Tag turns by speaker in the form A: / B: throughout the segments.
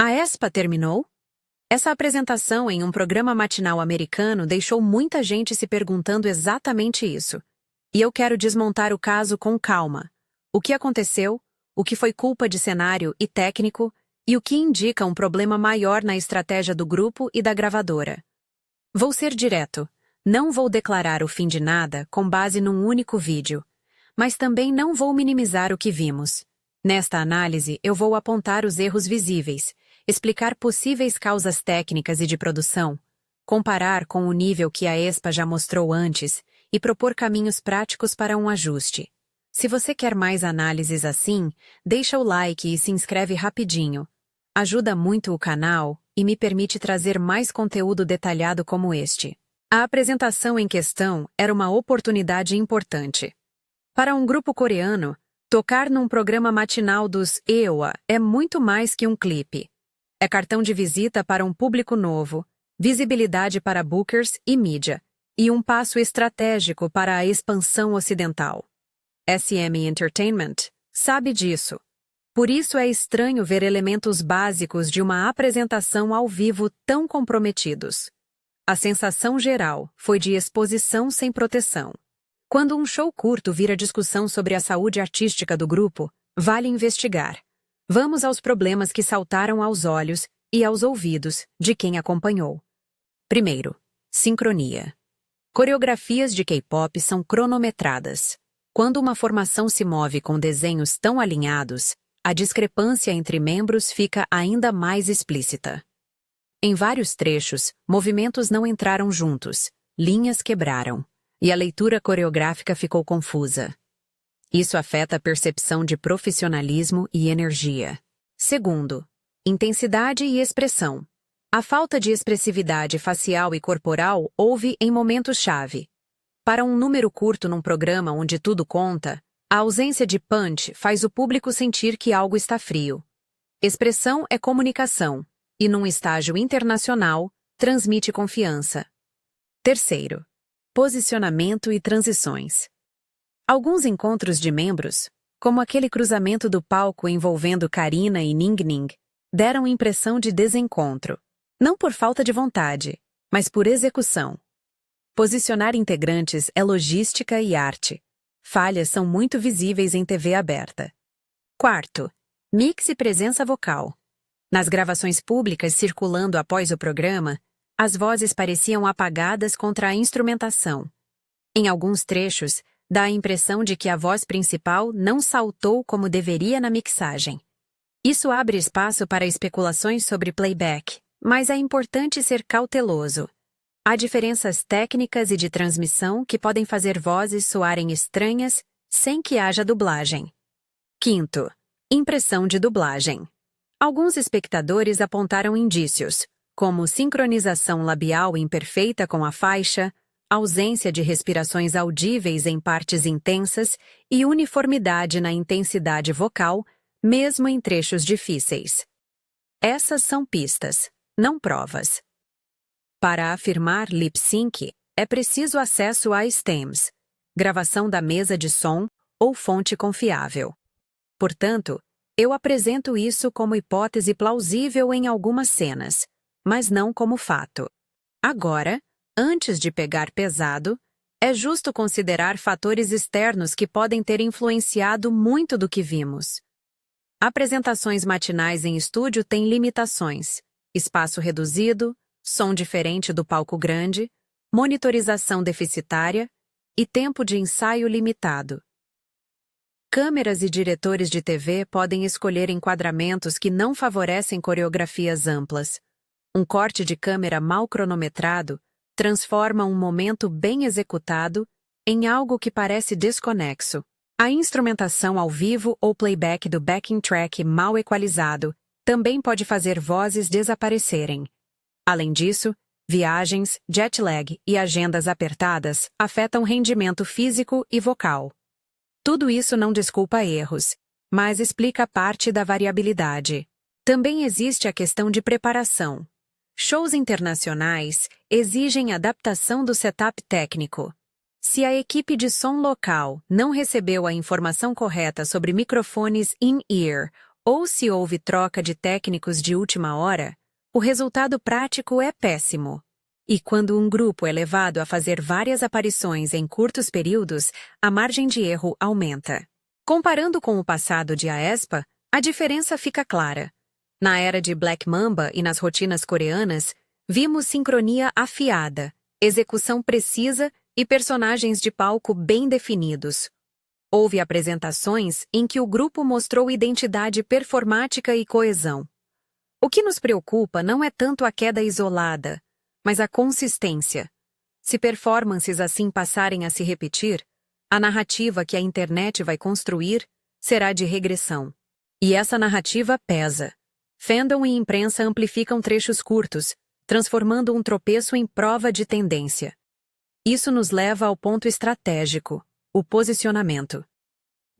A: A ESPA terminou? Essa apresentação em um programa matinal americano deixou muita gente se perguntando exatamente isso. E eu quero desmontar o caso com calma. O que aconteceu, o que foi culpa de cenário e técnico, e o que indica um problema maior na estratégia do grupo e da gravadora. Vou ser direto. Não vou declarar o fim de nada com base num único vídeo. Mas também não vou minimizar o que vimos. Nesta análise, eu vou apontar os erros visíveis, explicar possíveis causas técnicas e de produção, comparar com o nível que a ESPA já mostrou antes e propor caminhos práticos para um ajuste. Se você quer mais análises assim, deixa o like e se inscreve rapidinho. Ajuda muito o canal e me permite trazer mais conteúdo detalhado como este. A apresentação em questão era uma oportunidade importante. Para um grupo coreano, tocar num programa matinal dos EWA é muito mais que um clipe. É cartão de visita para um público novo, visibilidade para bookers e mídia, e um passo estratégico para a expansão ocidental. SM Entertainment sabe disso. Por isso é estranho ver elementos básicos de uma apresentação ao vivo tão comprometidos. A sensação geral foi de exposição sem proteção. Quando um show curto vira discussão sobre a saúde artística do grupo, vale investigar. Vamos aos problemas que saltaram aos olhos e aos ouvidos de quem acompanhou. Primeiro, sincronia. Coreografias de K-pop são cronometradas. Quando uma formação se move com desenhos tão alinhados, a discrepância entre membros fica ainda mais explícita. Em vários trechos, movimentos não entraram juntos, linhas quebraram, e a leitura coreográfica ficou confusa. Isso afeta a percepção de profissionalismo e energia. Segundo, intensidade e expressão. A falta de expressividade facial e corporal houve em momentos-chave. Para um número curto num programa onde tudo conta, a ausência de punch faz o público sentir que algo está frio. Expressão é comunicação, e num estágio internacional, transmite confiança. Terceiro, posicionamento e transições. Alguns encontros de membros, como aquele cruzamento do palco envolvendo Karina e Ning Ning, deram impressão de desencontro, não por falta de vontade, mas por execução. Posicionar integrantes é logística e arte. Falhas são muito visíveis em TV aberta. Quarto, mix e presença vocal. Nas gravações públicas circulando após o programa, as vozes pareciam apagadas contra a instrumentação. Em alguns trechos, dá a impressão de que a voz principal não saltou como deveria na mixagem. Isso abre espaço para especulações sobre playback, mas é importante ser cauteloso. Há diferenças técnicas e de transmissão que podem fazer vozes soarem estranhas sem que haja dublagem. Quinto, impressão de dublagem. Alguns espectadores apontaram indícios, como sincronização labial imperfeita com a faixa, ausência de respirações audíveis em partes intensas e uniformidade na intensidade vocal, mesmo em trechos difíceis. Essas são pistas, não provas. Para afirmar lip sync, é preciso acesso a stems, gravação da mesa de som ou fonte confiável. Portanto, eu apresento isso como hipótese plausível em algumas cenas, mas não como fato. Agora, antes de pegar pesado, é justo considerar fatores externos que podem ter influenciado muito do que vimos. Apresentações matinais em estúdio têm limitações: espaço reduzido, som diferente do palco grande, monitorização deficitária e tempo de ensaio limitado. Câmeras e diretores de TV podem escolher enquadramentos que não favorecem coreografias amplas. Um corte de câmera mal cronometrado transforma um momento bem executado em algo que parece desconexo. A instrumentação ao vivo ou playback do backing track mal equalizado também pode fazer vozes desaparecerem. Além disso, viagens, jet lag e agendas apertadas afetam rendimento físico e vocal. Tudo isso não desculpa erros, mas explica parte da variabilidade. Também existe a questão de preparação. Shows internacionais exigem adaptação do setup técnico. Se a equipe de som local não recebeu a informação correta sobre microfones in-ear ou se houve troca de técnicos de última hora, o resultado prático é péssimo. E quando um grupo é levado a fazer várias aparições em curtos períodos, a margem de erro aumenta. Comparando com o passado de aespa, a diferença fica clara. Na era de Black Mamba e nas rotinas coreanas, vimos sincronia afiada, execução precisa e personagens de palco bem definidos. Houve apresentações em que o grupo mostrou identidade performática e coesão. O que nos preocupa não é tanto a queda isolada, mas a consistência. Se performances assim passarem a se repetir, a narrativa que a internet vai construir será de regressão. E essa narrativa pesa. Fandom e imprensa amplificam trechos curtos, transformando um tropeço em prova de tendência. Isso nos leva ao ponto estratégico, o posicionamento.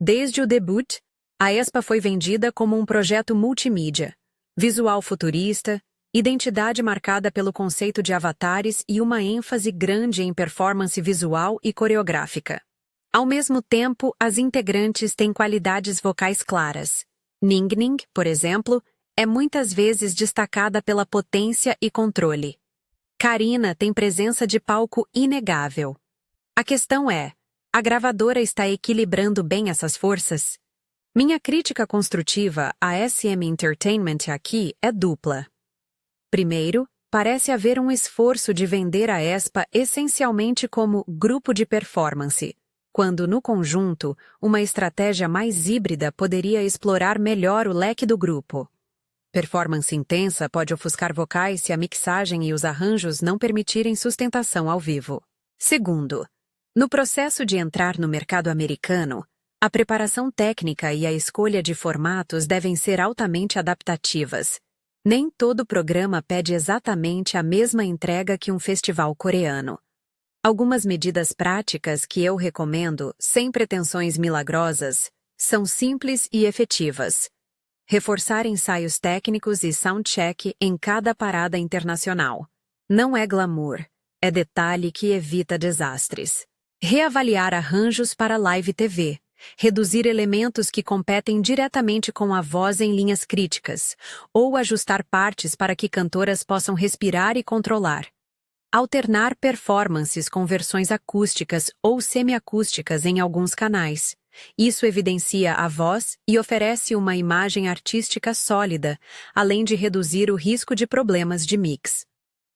A: Desde o debut, a aespa foi vendida como um projeto multimídia, visual futurista, identidade marcada pelo conceito de avatares e uma ênfase grande em performance visual e coreográfica. Ao mesmo tempo, as integrantes têm qualidades vocais claras. Ningning, por exemplo, é muitas vezes destacada pela potência e controle. Karina tem presença de palco inegável. A questão é, a gravadora está equilibrando bem essas forças? Minha crítica construtiva à SM Entertainment aqui é dupla. Primeiro, parece haver um esforço de vender a aespa essencialmente como grupo de performance, quando, no conjunto, uma estratégia mais híbrida poderia explorar melhor o leque do grupo. Performance intensa pode ofuscar vocais se a mixagem e os arranjos não permitirem sustentação ao vivo. Segundo, no processo de entrar no mercado americano, a preparação técnica e a escolha de formatos devem ser altamente adaptativas. Nem todo programa pede exatamente a mesma entrega que um festival coreano. Algumas medidas práticas que eu recomendo, sem pretensões milagrosas, são simples e efetivas. Reforçar ensaios técnicos e soundcheck em cada parada internacional. Não é glamour, é detalhe que evita desastres. Reavaliar arranjos para live TV. Reduzir elementos que competem diretamente com a voz em linhas críticas, ou ajustar partes para que cantoras possam respirar e controlar. Alternar performances com versões acústicas ou semiacústicas em alguns canais. Isso evidencia a voz e oferece uma imagem artística sólida, além de reduzir o risco de problemas de mix.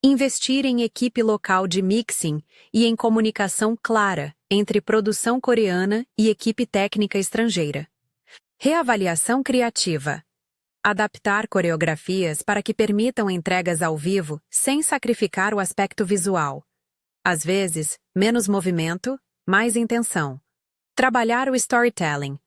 A: Investir em equipe local de mixing e em comunicação clara entre produção coreana e equipe técnica estrangeira. Reavaliação criativa. Adaptar coreografias para que permitam entregas ao vivo sem sacrificar o aspecto visual. Às vezes, menos movimento, mais intenção. Trabalhar o storytelling.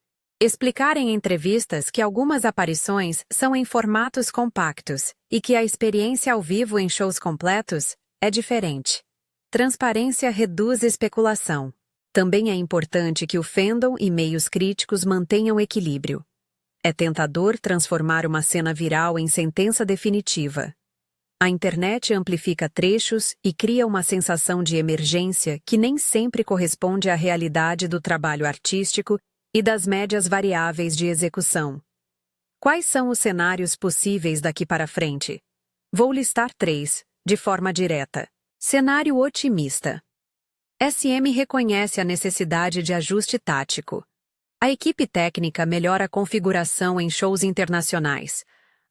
A: Explicar em entrevistas que algumas aparições são em formatos compactos e que a experiência ao vivo em shows completos é diferente. Transparência reduz especulação. Também é importante que o fandom e meios críticos mantenham equilíbrio. É tentador transformar uma cena viral em sentença definitiva. A internet amplifica trechos e cria uma sensação de emergência que nem sempre corresponde à realidade do trabalho artístico e das médias variáveis de execução. Quais são os cenários possíveis daqui para frente? Vou listar 3, de forma direta. Cenário otimista. SM reconhece a necessidade de ajuste tático. A equipe técnica melhora a configuração em shows internacionais.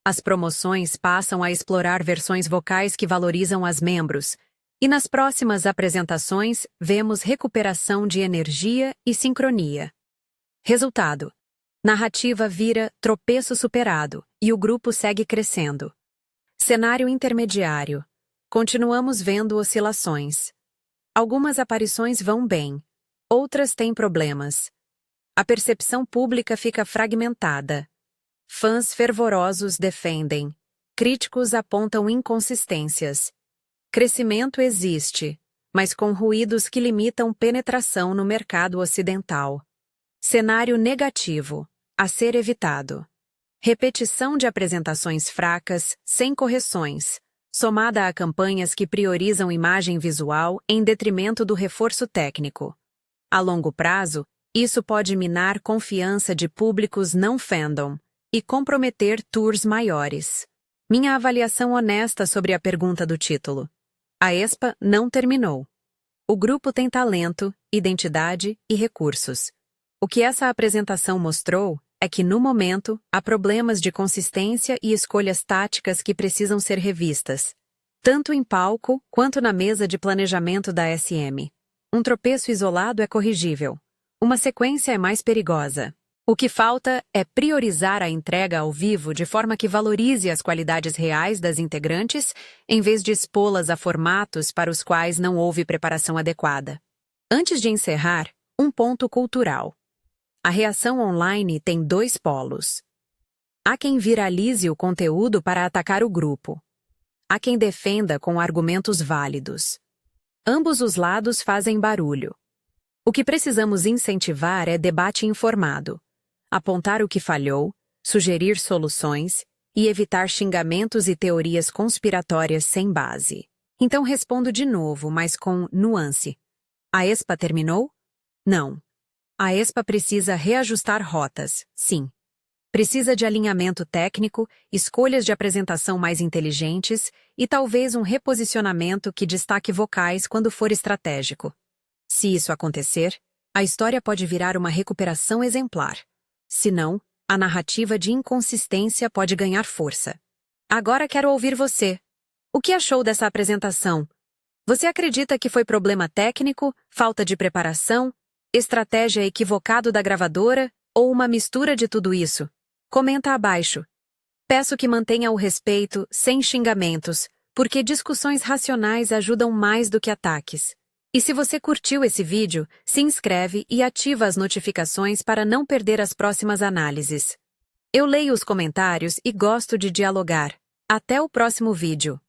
A: As promoções passam a explorar versões vocais que valorizam as membros. E nas próximas apresentações, vemos recuperação de energia e sincronia. Resultado: narrativa vira tropeço superado e o grupo segue crescendo. Cenário intermediário. Continuamos vendo oscilações. Algumas aparições vão bem, outras têm problemas. A percepção pública fica fragmentada. Fãs fervorosos defendem, críticos apontam inconsistências. Crescimento existe, mas com ruídos que limitam penetração no mercado ocidental. Cenário negativo, a ser evitado. Repetição de apresentações fracas, sem correções, somada a campanhas que priorizam imagem visual em detrimento do reforço técnico. A longo prazo, isso pode minar confiança de públicos não fandom e comprometer tours maiores. Minha avaliação honesta sobre a pergunta do título. A Expa não terminou. O grupo tem talento, identidade e recursos. O que essa apresentação mostrou é que, no momento, há problemas de consistência e escolhas táticas que precisam ser revistas, tanto em palco quanto na mesa de planejamento da SM. Um tropeço isolado é corrigível. Uma sequência é mais perigosa. O que falta é priorizar a entrega ao vivo de forma que valorize as qualidades reais das integrantes, em vez de expô-las a formatos para os quais não houve preparação adequada. Antes de encerrar, um ponto cultural. A reação online tem dois polos. Há quem viralize o conteúdo para atacar o grupo. Há quem defenda com argumentos válidos. Ambos os lados fazem barulho. O que precisamos incentivar é debate informado. Apontar o que falhou, sugerir soluções e evitar xingamentos e teorias conspiratórias sem base. Então respondo de novo, mas com nuance. A Expa terminou? Não. A Expa precisa reajustar rotas, sim. Precisa de alinhamento técnico, escolhas de apresentação mais inteligentes e talvez um reposicionamento que destaque vocais quando for estratégico. Se isso acontecer, a história pode virar uma recuperação exemplar. Se não, a narrativa de inconsistência pode ganhar força. Agora quero ouvir você. O que achou dessa apresentação? Você acredita que foi problema técnico, falta de preparação, estratégia equivocada da gravadora ou uma mistura de tudo isso? Comenta abaixo. Peço que mantenha o respeito, sem xingamentos, porque discussões racionais ajudam mais do que ataques. E se você curtiu esse vídeo, se inscreve e ativa as notificações para não perder as próximas análises. Eu leio os comentários e gosto de dialogar. Até o próximo vídeo.